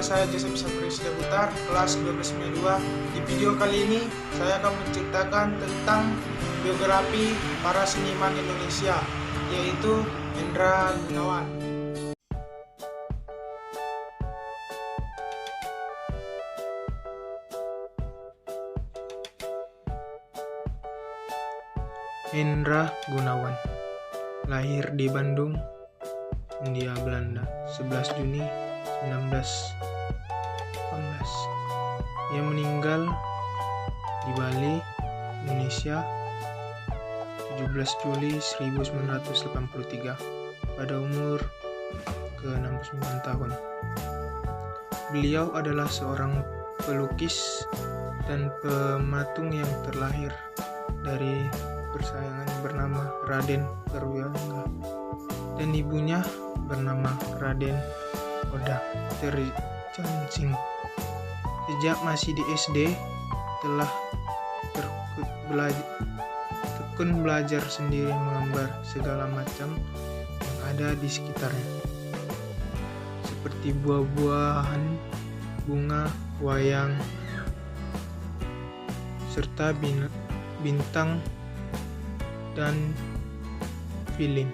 Nama saya Joseph Sapri Sidaputar, kelas 1292. Di video kali ini, saya akan menceritakan tentang biografi para seniman Indonesia, yaitu Hendra Gunawan. Hendra Gunawan lahir di Bandung, Hindia Belanda, 11 Juni 1918. Ia meninggal di Bali, Indonesia, 17 Juli 1983 pada umur ke-69 tahun. Beliau adalah seorang pelukis dan pematung yang terlahir dari persayangan bernama Raden Perwira dan ibunya bernama Raden Odah Tercancing. Sejak masih di SD telah tekun belajar sendiri menggambar segala macam yang ada di sekitarnya, seperti buah-buahan, bunga, wayang, serta bintang dan film.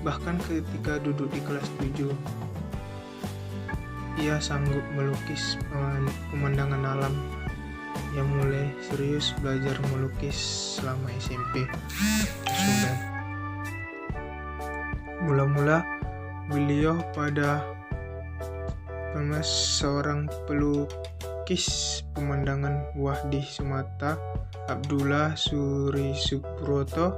Bahkan ketika duduk di kelas 7, ia sanggup melukis pemandangan alam. Ia mulai serius belajar melukis selama SMP. Mula-mula beliau pada seorang pelukis pemandangan buah di Sumatera, Abdullah Suri Subroto,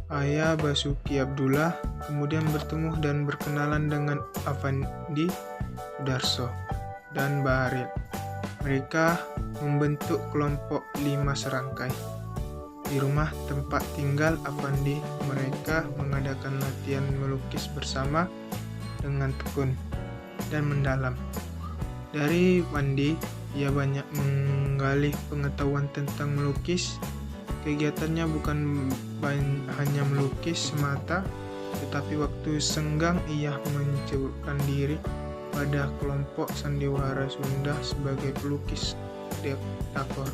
ayah Basuki Abdullah, kemudian bertemu dan berkenalan dengan Avandi Sudarso dan Baharil. Mereka membentuk kelompok 5 serangkai. Di rumah tempat tinggal Avandi, mereka mengadakan latihan melukis bersama dengan tekun dan mendalam. Dari Wandi, ia banyak menggali pengetahuan tentang melukis. Kegiatannya bukan hanya melukis semata, tetapi waktu senggang ia menceburkan diri pada kelompok sandiwara Sunda sebagai pelukis dekor.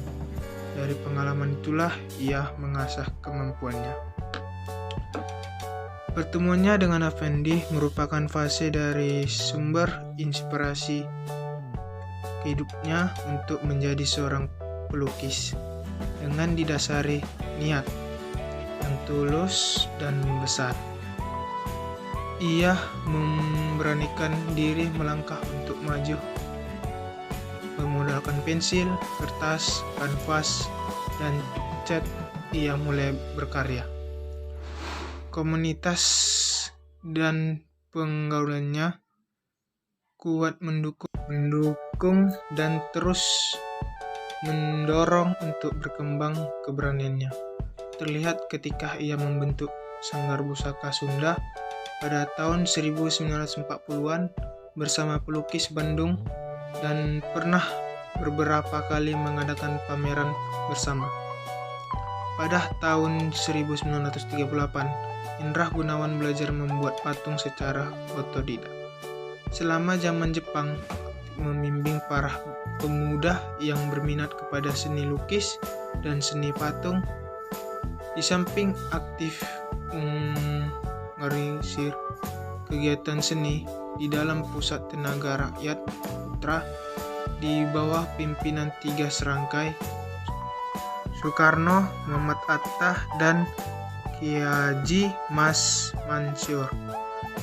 Dari pengalaman itulah ia mengasah kemampuannya. Pertemuannya dengan Avandi merupakan fase dari sumber inspirasi hidupnya untuk menjadi seorang pelukis, dengan didasari niat yang tulus dan besar. Ia memberanikan diri melangkah untuk maju, bermodalkan pensil, kertas, kanvas, dan cat. Ia mulai berkarya. Komunitas dan penggaulannya kuat mendukung dan terus mendorong untuk berkembang keberaniannya. Terlihat ketika ia membentuk Sanggar Pusaka Sunda pada tahun 1940-an bersama pelukis Bandung, dan pernah beberapa kali mengadakan pameran bersama. Pada tahun 1938, Hendra Gunawan belajar membuat patung secara otodidak. Selama zaman Jepang, membimbing para pemuda yang berminat kepada seni lukis dan seni patung. Di samping aktif mengorganisir kegiatan seni di dalam Pusat Tenaga Rakyat Putra di bawah pimpinan 3 serangkai, Soekarno, Muhammad Atta, dan Ki Haji Mas Mansur.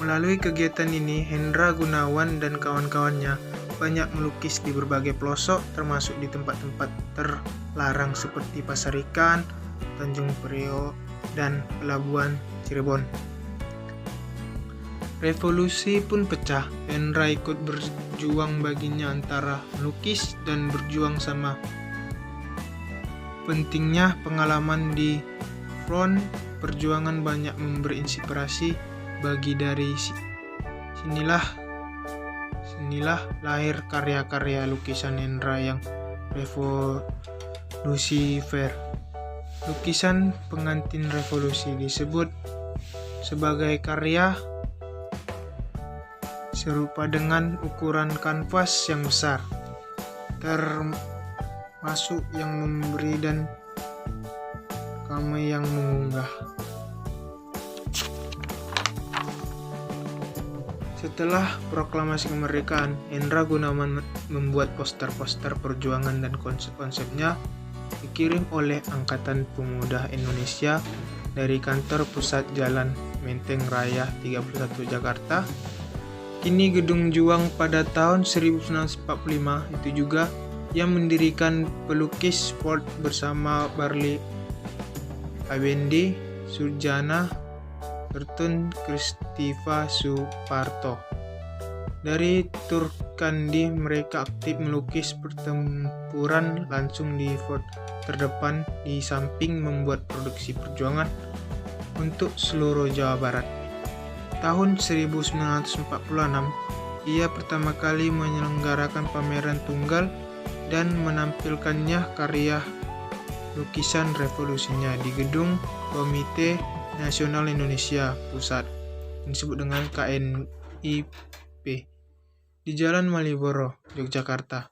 Melalui kegiatan ini, Hendra Gunawan dan kawan-kawannya banyak melukis di berbagai pelosok, termasuk di tempat-tempat terlarang seperti Pasar Ikan, Tanjung Priok, dan Pelabuhan Cirebon. Revolusi pun pecah. Hendra ikut berjuang baginya antara melukis dan berjuang sama. Pentingnya pengalaman di front perjuangan banyak memberi inspirasi bagi dari sinilah lahir karya-karya lukisan Hendra yang revolusioner. Lukisan pengantin revolusi disebut sebagai karya serupa dengan ukuran kanvas yang besar, termasuk yang memberi dan kami yang mengunggah. Setelah proklamasi kemerdekaan, Hendra Gunawan membuat poster-poster perjuangan dan konsep-konsepnya dikirim oleh Angkatan Pemuda Indonesia dari kantor pusat Jalan Menteng Raya 31 Jakarta. Kini Gedung Juang. Pada tahun 1945 itu juga ia mendirikan pelukis Ford bersama Barli Abendi, Surjana, Tertun Kristiva Suparto. Dari Turkandi mereka aktif melukis pertempuran langsung di Fort terdepan, di samping membuat produksi perjuangan untuk seluruh Jawa Barat. Tahun 1946 ia pertama kali menyelenggarakan pameran tunggal dan menampilkannya karya lukisan revolusinya di Gedung Komite Nasional Indonesia Pusat, yang disebut dengan KNIP, di Jalan Malioboro, Yogyakarta.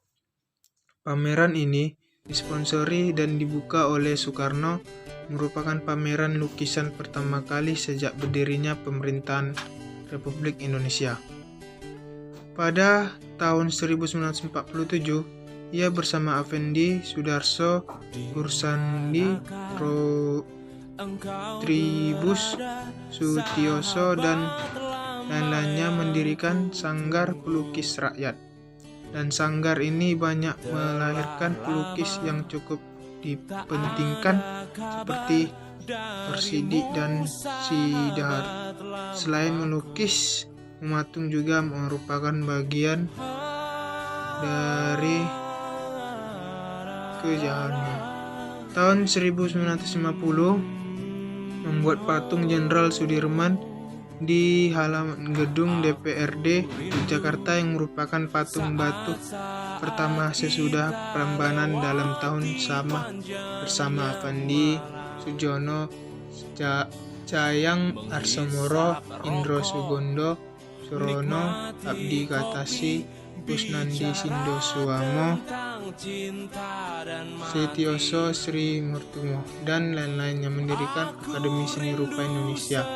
Pameran ini disponsori dan dibuka oleh Soekarno, merupakan pameran lukisan pertama kali sejak berdirinya pemerintahan Republik Indonesia. Pada tahun 1947, ia bersama Afendi Sudarso, Gursandi, Tribus Sutioso dan lain-lainnya mendirikan Sanggar Pelukis Rakyat. Dan sanggar ini banyak melahirkan pelukis yang cukup dipentingkan seperti Persidi dan Sidar. Selain melukis, mematung juga merupakan bagian dari kejahatannya. Tahun 1950 membuat patung Jenderal Sudirman di halaman gedung DPRD Jakarta, yang merupakan patung batu pertama sesudah Prambanan dalam tahun sama, bersama Afandi Sujono, Cayang Arsomoro, Indro Sugondo, Surono, Abdi Katasi, Kusnandi Sindosuamo, Setioso Sri Murtumo, dan lain-lain, yang mendirikan Akademi Seni Rupa Indonesia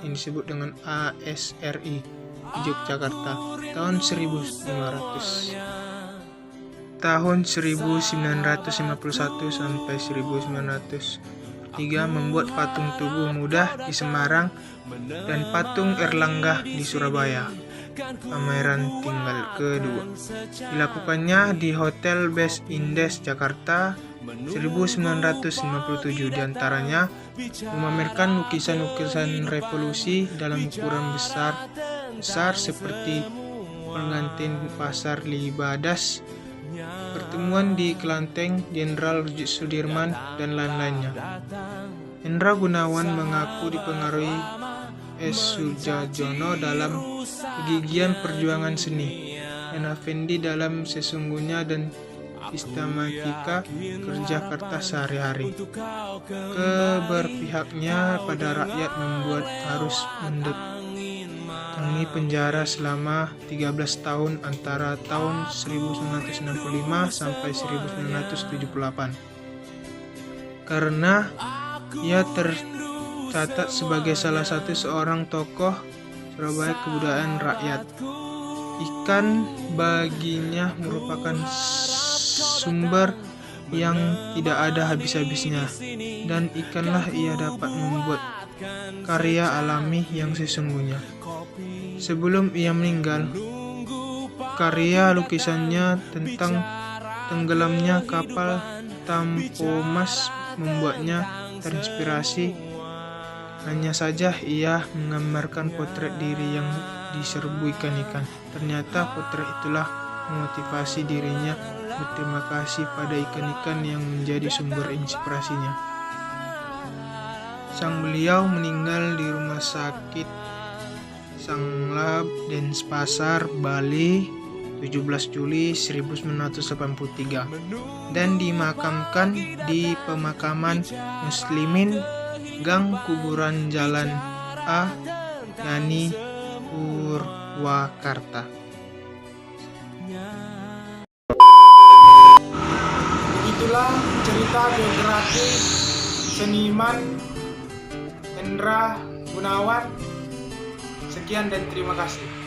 yang disebut dengan ASRI di Yogyakarta tahun 1500. Tahun 1951 sampai 1903 membuat patung Tugu Muda di Semarang dan patung Erlangga di Surabaya. Pameran tinggal kedua dilakukannya di Hotel Best Indes Jakarta 1957, diantaranya memamerkan lukisan-lukisan revolusi dalam ukuran besar seperti pengantin Pasar Libadas, pertemuan di Kelanteng Jenderal Sudirman, dan lain-lainnya. Hendra Gunawan mengaku dipengaruhi S. Sujarjono dalam kegigihan perjuangan seni, dan Afendi dalam sesungguhnya dan sistematika kerja kertas sehari-hari. Keberpihaknya pada rakyat membuat harus mendatangi penjara selama 13 tahun antara tahun 1965 sampai 1978 karena ia tercatat sebagai salah satu seorang tokoh Surabaya kebudayaan rakyat. Ikan baginya merupakan sumber yang tidak ada habis-habisnya, dan ikanlah ia dapat membuat karya alami yang sesungguhnya. Sebelum ia meninggal, karya lukisannya tentang tenggelamnya kapal Tampomas membuatnya terinspirasi. Hanya saja ia menggambarkan potret diri yang diserbu ikan-ikan. Ternyata potret itulah memotivasi dirinya berterima kasih pada ikan-ikan yang menjadi sumber inspirasinya. Sang beliau meninggal di Rumah Sakit Sanglab, Denpasar, Bali 17 Juli 1983 dan dimakamkan di pemakaman Muslimin Gang Kuburan Jalan A, Yani Purwakarta. Begitulah cerita biografi seniman Hendra Gunawan. Sekian dan terima kasih.